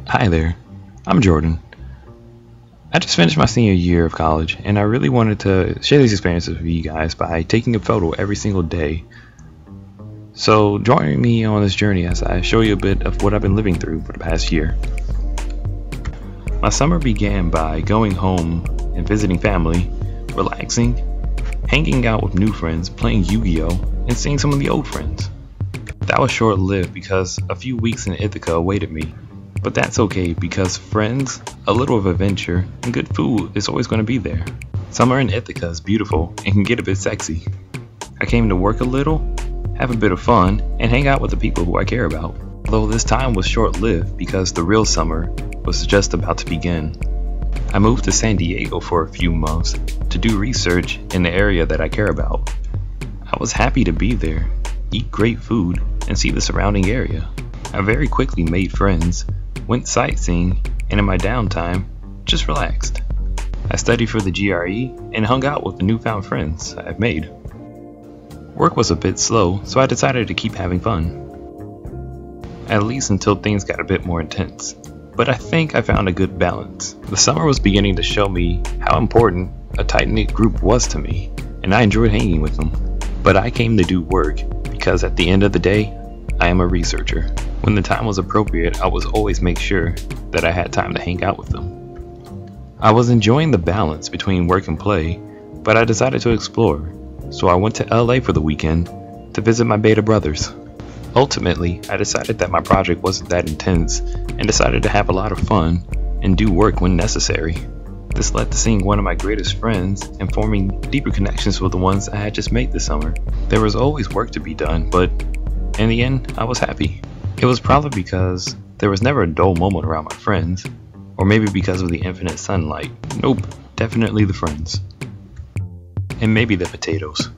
Hi there, I'm Jordan. I just finished my senior year of college, and I really wanted to share these experiences with you guys by taking a photo every single day. So join me on this journey as I show you a bit of what I've been living through for the past year. My summer began by going home and visiting family, relaxing, hanging out with new friends, playing Yu-Gi-Oh, and seeing some of the old friends. That was short-lived because a few weeks in Ithaca awaited me. But that's okay because friends, a little of adventure, and good food is always going to be there. Summer in Ithaca is beautiful and can get a bit sexy. I came to work a little, have a bit of fun, and hang out with the people who I care about. Although this time was short-lived because the real summer was just about to begin. I moved to San Diego for a few months to do research in the area that I care about. I was happy to be there, eat great food, and see the surrounding area. I very quickly made friends, went sightseeing, and in my downtime, just relaxed. I studied for the GRE and hung out with the newfound friends I've made. Work was a bit slow, so I decided to keep having fun. At least until things got a bit more intense. But I think I found a good balance. The summer was beginning to show me how important a tight-knit group was to me, and I enjoyed hanging with them. But I came to do work because at the end of the day, I am a researcher. When the time was appropriate, I would always make sure that I had time to hang out with them. I was enjoying the balance between work and play, but I decided to explore, so I went to LA for the weekend to visit my beta brothers. Ultimately, I decided that my project wasn't that intense and decided to have a lot of fun and do work when necessary. This led to seeing one of my greatest friends and forming deeper connections with the ones I had just made this summer. There was always work to be done, but in the end, I was happy. It was probably because there was never a dull moment around my friends, or maybe because of the infinite sunlight. Nope, definitely the friends. And maybe the potatoes.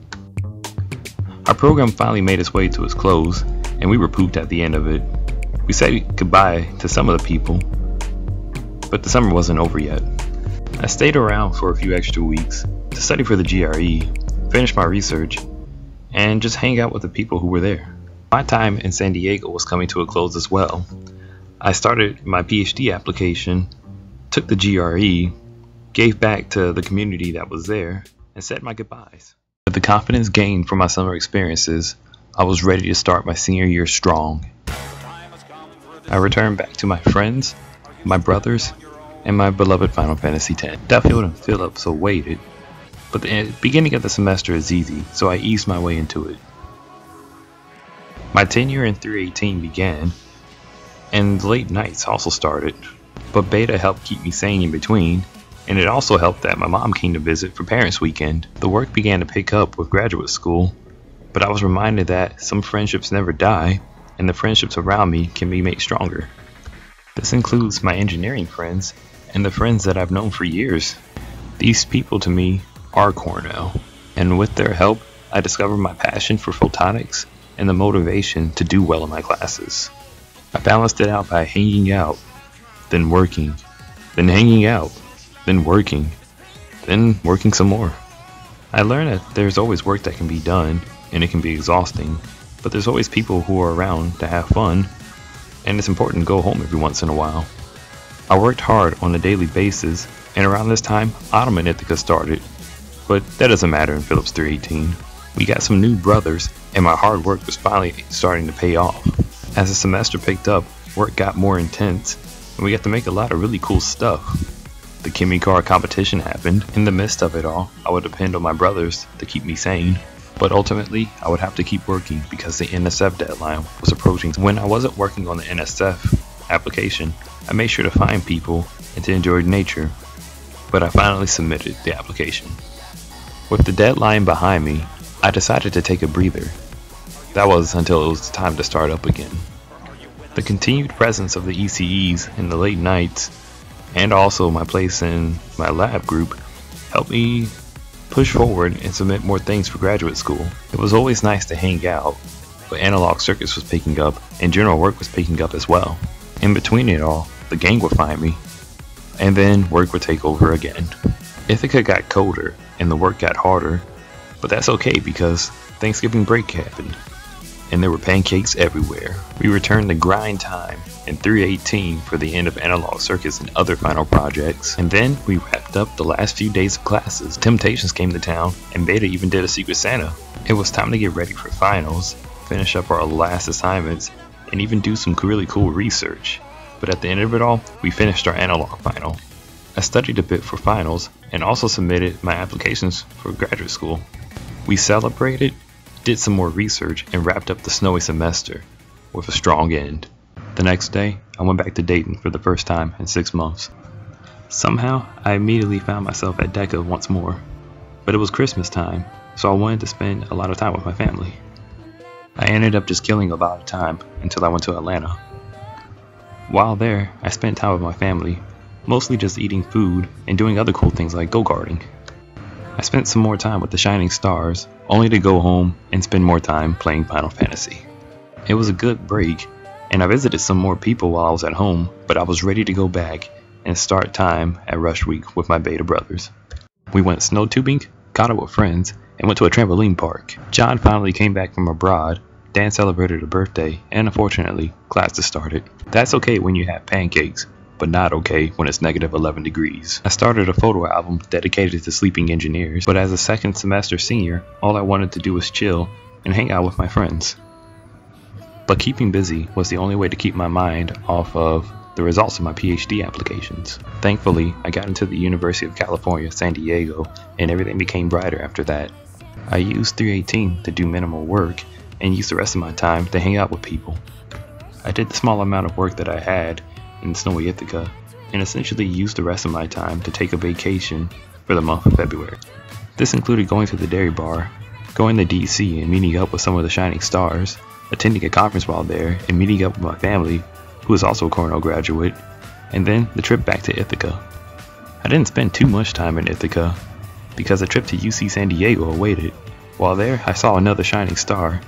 Our program finally made its way to its close, and we were pooped at the end of it. We said goodbye to some of the people, but the summer wasn't over yet. I stayed around for a few extra weeks to study for the GRE, finish my research, and just hang out with the people who were there. My time in San Diego was coming to a close as well. I started my PhD application, took the GRE, gave back to the community that was there, and said my goodbyes. With the confidence gained from my summer experiences, I was ready to start my senior year strong. I returned back to my friends, my brothers, and my beloved Final Fantasy X. Duffield and Phillips awaited, but the beginning of the semester is easy, so I eased my way into it. My tenure in 318 began, and the late nights also started, but beta helped keep me sane in between, and it also helped that my mom came to visit for Parents Weekend. The work began to pick up with graduate school, but I was reminded that some friendships never die, and the friendships around me can be made stronger. This includes my engineering friends and the friends that I've known for years. These people to me are Cornell, and with their help, I discovered my passion for photonics and the motivation to do well in my classes. I balanced it out by hanging out, then working, then hanging out, then working some more. I learned that there's always work that can be done, and it can be exhausting, but there's always people who are around to have fun, and it's important to go home every once in a while. I worked hard on a daily basis, and around this time, autumn in Ithaca started, but that doesn't matter in Phillips 318. We got some new brothers, and my hard work was finally starting to pay off. As the semester picked up, work got more intense, and we got to make a lot of really cool stuff. The Kimmy car competition happened. In the midst of it all, I would depend on my brothers to keep me sane, but ultimately, I would have to keep working because the NSF deadline was approaching. When I wasn't working on the NSF application, I made sure to find people and to enjoy nature, but I finally submitted the application. With the deadline behind me, I decided to take a breather. That was until it was time to start up again. The continued presence of the ECEs in the late nights, and also my place in my lab group, helped me push forward and submit more things for graduate school. It was always nice to hang out, but analog circuits was picking up, and general work was picking up as well. In between it all, the gang would find me, and then work would take over again. Ithaca got colder, and the work got harder, but that's okay because Thanksgiving break happened. and there were pancakes everywhere. We returned to grind time in 318 for the end of analog circuits and other final projects, and then we wrapped up the last few days of classes. Temptations came to town, and Beta even did a Secret Santa. It was time to get ready for finals, finish up our last assignments, and even do some really cool research. But at the end of it all, we finished our analog final. I studied a bit for finals, and also submitted my applications for graduate school. We celebrated, did some more research, and wrapped up the snowy semester with a strong end. The next day, I went back to Dayton for the first time in 6 months. Somehow, I immediately found myself at DECA once more. But it was Christmas time, so I wanted to spend a lot of time with my family. I ended up just killing a lot of time until I went to Atlanta. While there, I spent time with my family, mostly just eating food and doing other cool things like go-karting. I spent some more time with the Shining Stars, only to go home and spend more time playing Final Fantasy. It was a good break, and I visited some more people while I was at home, but I was ready to go back and start time at Rush Week with my Beta brothers. We went snow tubing, caught up with friends, and went to a trampoline park. John finally came back from abroad. Dan celebrated a birthday, and unfortunately, classes started. That's okay when you have pancakes, but not okay when it's negative 11 degrees. I started a photo album dedicated to sleeping engineers, but as a second semester senior, all I wanted to do was chill and hang out with my friends. But keeping busy was the only way to keep my mind off of the results of my PhD applications. Thankfully, I got into the University of California, San Diego, and everything became brighter after that. I used 318 to do minimal work and used the rest of my time to hang out with people. I did the small amount of work that I had in snowy Ithaca, and essentially used the rest of my time to take a vacation for the month of February. This included going to the dairy bar, going to DC and meeting up with some of the Shining Stars, attending a conference while there, and meeting up with my family, who is also a Cornell graduate, and then the trip back to Ithaca. I didn't spend too much time in Ithaca, because a trip to UC San Diego awaited. While there, I saw another Shining Star,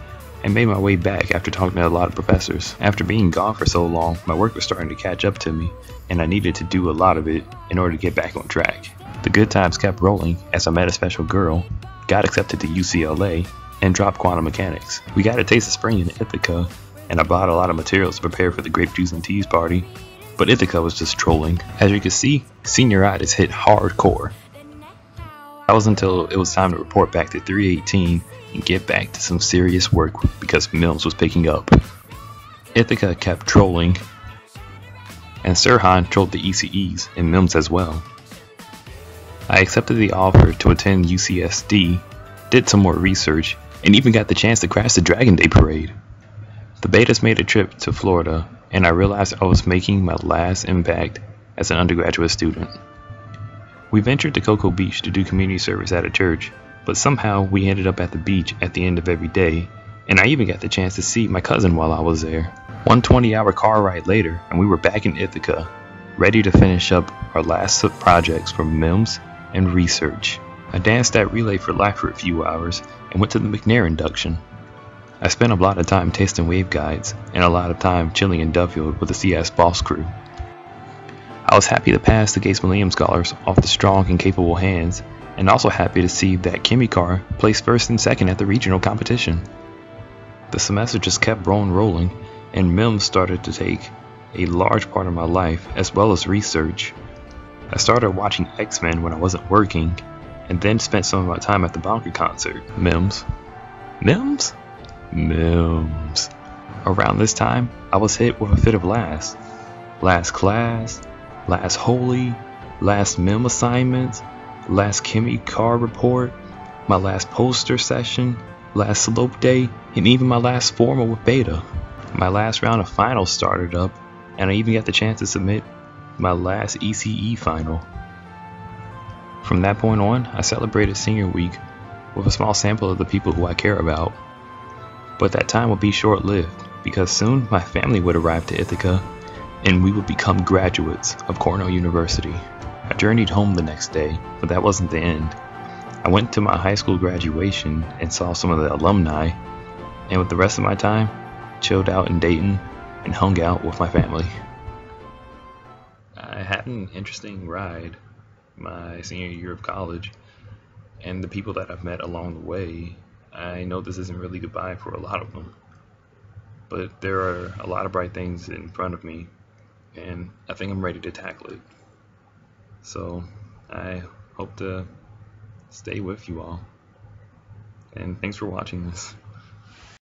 and made my way back after talking to a lot of professors. After being gone for so long, my work was starting to catch up to me, and I needed to do a lot of it in order to get back on track. The good times kept rolling as I met a special girl, got accepted to UCLA, and dropped quantum mechanics. We got a taste of spring in Ithaca, and I bought a lot of materials to prepare for the grape juice and teas party, but Ithaca was just trolling. As you can see, senioritis hit hardcore. That was until it was time to report back to 318 and get back to some serious work because MILMS was picking up. Ithaca kept trolling, and Sirhan trolled the ECEs and MILMS as well. I accepted the offer to attend UCSD, did some more research, and even got the chance to crash the Dragon Day parade. The Betas made a trip to Florida, and I realized I was making my last impact as an undergraduate student. We ventured to Cocoa Beach to do community service at a church, but somehow we ended up at the beach at the end of every day, and I even got the chance to see my cousin while I was there. One 20-hour car ride later, and we were back in Ithaca, ready to finish up our last projects for MILMS and research. I danced at Relay for Life for a few hours and went to the McNair induction. I spent a lot of time tasting waveguides and a lot of time chilling in Duffield with the CS Boss crew. I was happy to pass the Gates Millennium Scholars off the strong and capable hands, and also happy to see that Kimmy Car placed first and second at the regional competition. The semester just kept rolling, and MILMS started to take a large part of my life as well as research. I started watching X-Men when I wasn't working, and then spent some of my time at the Bonker concert. MILMS. Around this time, I was hit with a fit of last class, last holy, last MIM assignments, last Kimmy Car report, my last poster session, last slope day, and even my last formal with Beta. My last round of finals started up, and I even got the chance to submit my last ECE final. From that point on, I celebrated senior week with a small sample of the people who I care about. But that time would be short-lived, because soon my family would arrive to Ithaca, and we would become graduates of Cornell University. I journeyed home the next day, but that wasn't the end. I went to my high school graduation and saw some of the alumni, and with the rest of my time, chilled out in Dayton and hung out with my family. I had an interesting ride my senior year of college, and the people that I've met along the way, I know this isn't really goodbye for a lot of them. but there are a lot of bright things in front of me, and I think I'm ready to tackle it. So I hope to stay with you all, and thanks for watching this.